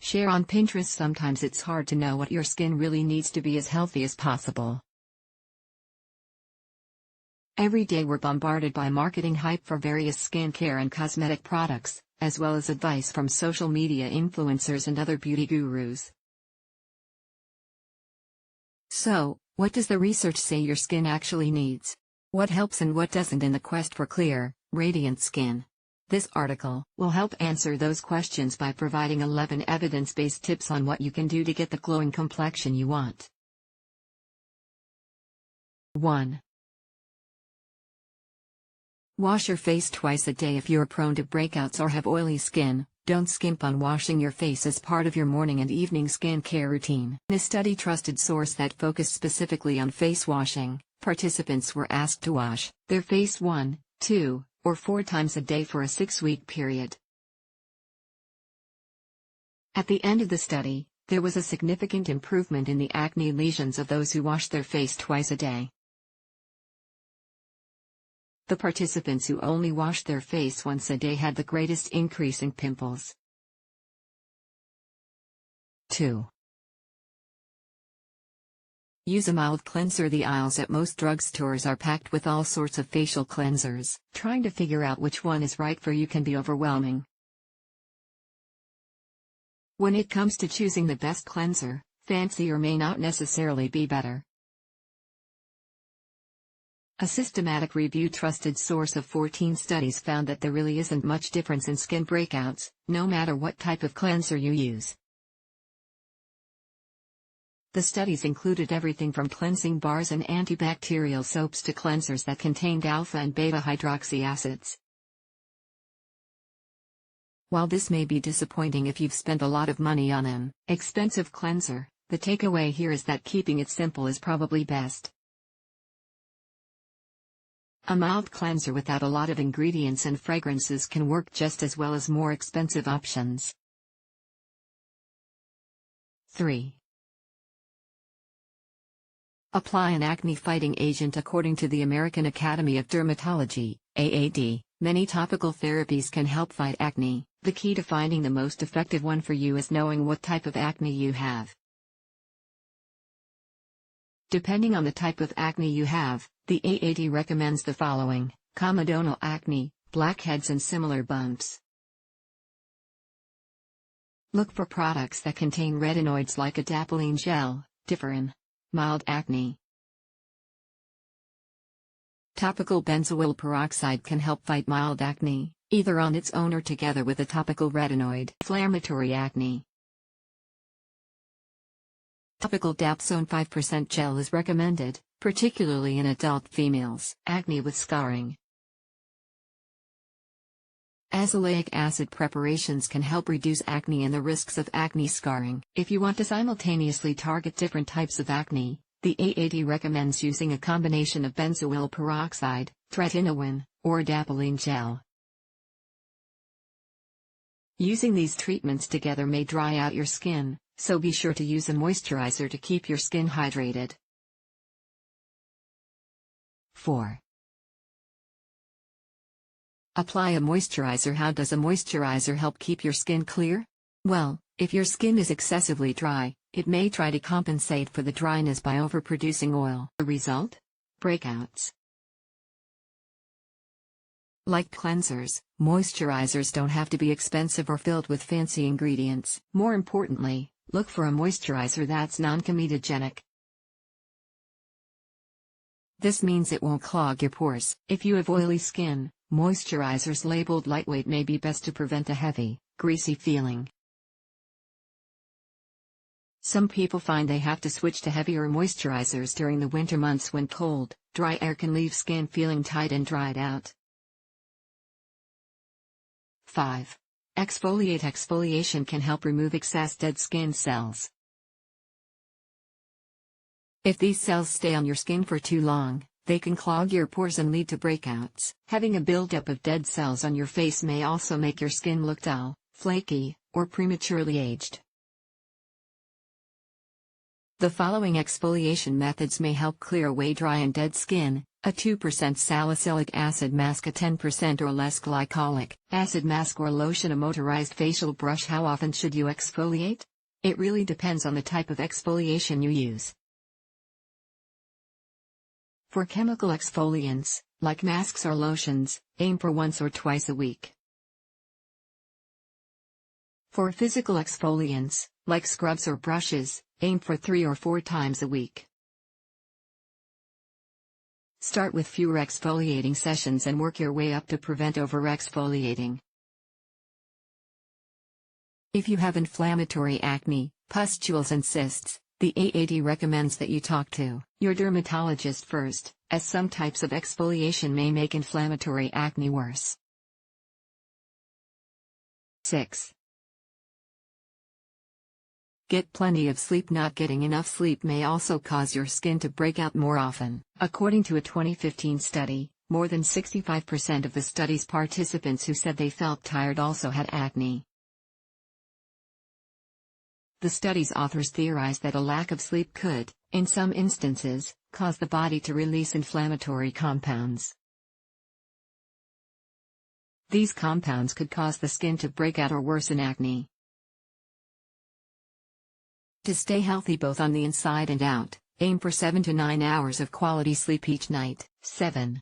Share on Pinterest. Sometimes it's hard to know what your skin really needs to be as healthy as possible. Every day we're bombarded by marketing hype for various skincare and cosmetic products, as well as advice from social media influencers and other beauty gurus. So, what does the research say your skin actually needs? What helps and what doesn't in the quest for clear, radiant skin? This article will help answer those questions by providing 11 evidence-based tips on what you can do to get the glowing complexion you want. 1. Wash your face twice a day. If you're prone to breakouts or have oily skin, don't skimp on washing your face as part of your morning and evening skincare routine. In a study trusted source that focused specifically on face washing, participants were asked to wash their face 1, 2, or 4 times a day for a 6-week period. At the end of the study, there was a significant improvement in the acne lesions of those who washed their face twice a day. The participants who only washed their face once a day had the greatest increase in pimples. 2. Use a mild cleanser. The aisles at most drugstores are packed with all sorts of facial cleansers. Trying to figure out which one is right for you can be overwhelming. When it comes to choosing the best cleanser, fancier may not necessarily be better. A systematic review trusted source of 14 studies found that there really isn't much difference in skin breakouts, no matter what type of cleanser you use. The studies included everything from cleansing bars and antibacterial soaps to cleansers that contained alpha and beta hydroxy acids. While this may be disappointing if you've spent a lot of money on an expensive cleanser, the takeaway here is that keeping it simple is probably best. A mild cleanser without a lot of ingredients and fragrances can work just as well as more expensive options. 3. Apply an acne-fighting agent. According to the American Academy of Dermatology, AAD, many topical therapies can help fight acne. The key to finding the most effective one for you is knowing what type of acne you have. Depending on the type of acne you have, the AAD recommends the following: comedonal acne, blackheads and similar bumps. Look for products that contain retinoids like adapalene gel, differin. Mild acne. Topical benzoyl peroxide can help fight mild acne, either on its own or together with a topical retinoid. Inflammatory acne. Topical dapsone 5% gel is recommended, particularly in adult females. Acne with scarring. Azelaic acid preparations can help reduce acne and the risks of acne scarring. If you want to simultaneously target different types of acne, the AAD recommends using a combination of benzoyl peroxide, tretinoin, or adapalene gel. Using these treatments together may dry out your skin, so be sure to use a moisturizer to keep your skin hydrated. 4. Apply a moisturizer. How does a moisturizer help keep your skin clear? Well, if your skin is excessively dry, it may try to compensate for the dryness by overproducing oil. The result? Breakouts. Like cleansers, moisturizers don't have to be expensive or filled with fancy ingredients. More importantly, look for a moisturizer that's non-comedogenic. This means it won't clog your pores. If you have oily skin, moisturizers labeled lightweight may be best to prevent a heavy, greasy feeling. Some people find they have to switch to heavier moisturizers during the winter months when cold, dry air can leave skin feeling tight and dried out. 5. Exfoliate. Exfoliation can help remove excess dead skin cells. If these cells stay on your skin for too long, they can clog your pores and lead to breakouts. Having a buildup of dead cells on your face may also make your skin look dull, flaky, or prematurely aged. The following exfoliation methods may help clear away dry and dead skin, A 2% salicylic acid mask, a 10% or less glycolic acid mask or lotion, a motorized facial brush. How often should you exfoliate? It really depends on the type of exfoliation you use. For chemical exfoliants, like masks or lotions, aim for once or twice a week. For physical exfoliants, like scrubs or brushes, aim for 3 or 4 times a week. Start with fewer exfoliating sessions and work your way up to prevent over-exfoliating. If you have inflammatory acne, pustules and cysts, the AAD recommends that you talk to your dermatologist first, as some types of exfoliation may make inflammatory acne worse. 6. Get plenty of sleep. Not getting enough sleep may also cause your skin to break out more often. According to a 2015 study, more than 65% of the study's participants who said they felt tired also had acne. The study's authors theorized that a lack of sleep could, in some instances, cause the body to release inflammatory compounds. These compounds could cause the skin to break out or worsen acne. To stay healthy both on the inside and out, aim for 7 to 9 hours of quality sleep each night. 7.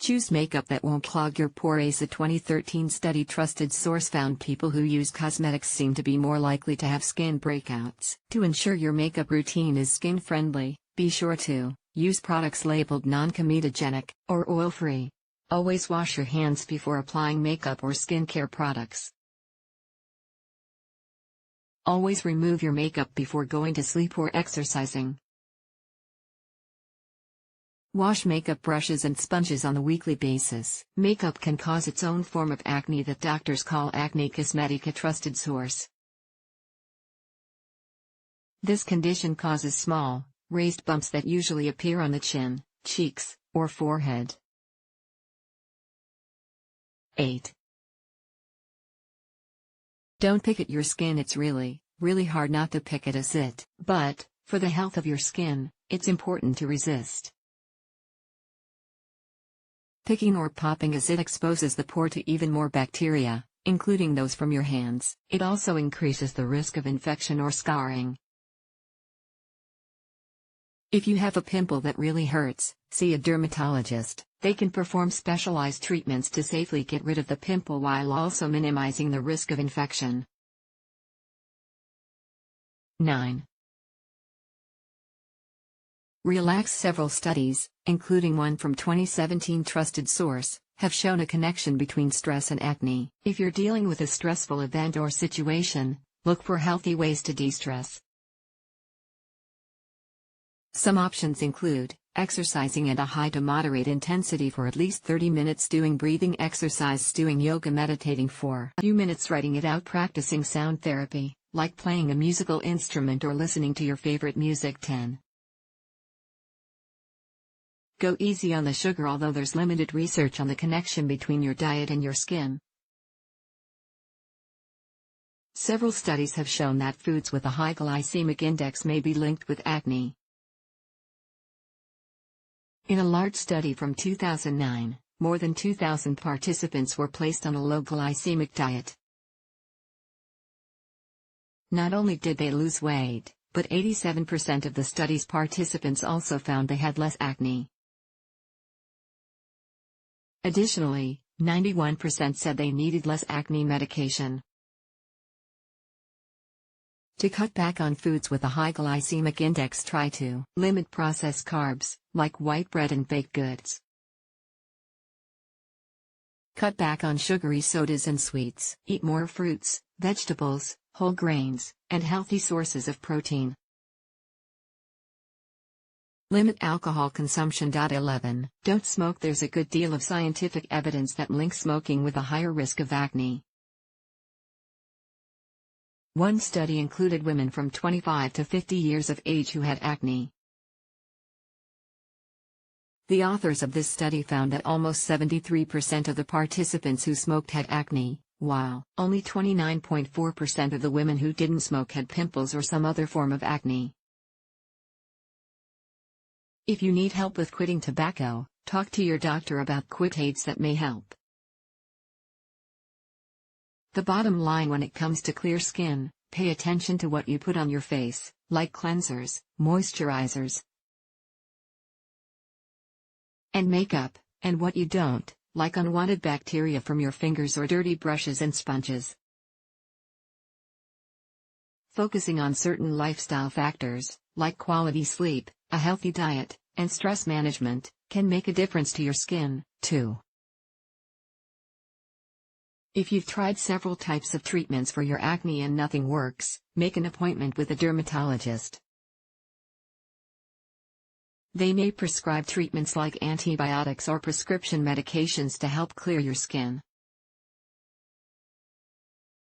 Choose makeup that won't clog your pores. A 2013 study trusted source found people who use cosmetics seem to be more likely to have skin breakouts. To ensure your makeup routine is skin-friendly, be sure to use products labeled non-comedogenic or oil-free. Always wash your hands before applying makeup or skincare products. Always remove your makeup before going to sleep or exercising. Wash makeup brushes and sponges on a weekly basis. Makeup can cause its own form of acne that doctors call acne cosmetic. A trusted source. This condition causes small, raised bumps that usually appear on the chin, cheeks, or forehead. 8. Don't pick at your skin. It's really hard not to pick at it. But, for the health of your skin, it's important to resist. Picking or popping as it exposes the pore to even more bacteria, including those from your hands. It also increases the risk of infection or scarring. If you have a pimple that really hurts, see a dermatologist. They can perform specialized treatments to safely get rid of the pimple while also minimizing the risk of infection. 9. Relax. Several studies, including one from 2017 trusted source, have shown a connection between stress and acne. If you're dealing with a stressful event or situation, look for healthy ways to de-stress. Some options include exercising at a high to moderate intensity for at least 30 minutes, doing breathing exercise, doing yoga, meditating for a few minutes, writing it out, practicing sound therapy, like playing a musical instrument or listening to your favorite music. 10. Go easy on the sugar. Although there's limited research on the connection between your diet and your skin, several studies have shown that foods with a high glycemic index may be linked with acne. In a large study from 2009, more than 2,000 participants were placed on a low glycemic diet. Not only did they lose weight, but 87% of the study's participants also found they had less acne. Additionally, 91% said they needed less acne medication. To cut back on foods with a high glycemic index, try to limit processed carbs, like white bread and baked goods. Cut back on sugary sodas and sweets. Eat more fruits, vegetables, whole grains, and healthy sources of protein. Limit alcohol consumption. 11. Don't smoke. There's a good deal of scientific evidence that links smoking with a higher risk of acne. One study included women from 25 to 50 years of age who had acne. The authors of this study found that almost 73% of the participants who smoked had acne, while only 29.4% of the women who didn't smoke had pimples or some other form of acne. If you need help with quitting tobacco, talk to your doctor about quit aids that may help. The bottom line when it comes to clear skin, pay attention to what you put on your face, like cleansers, moisturizers, and makeup, and what you don't, like unwanted bacteria from your fingers or dirty brushes and sponges. Focusing on certain lifestyle factors, like quality sleep, a healthy diet, and stress management, can make a difference to your skin, too. If you've tried several types of treatments for your acne and nothing works, make an appointment with a dermatologist. They may prescribe treatments like antibiotics or prescription medications to help clear your skin.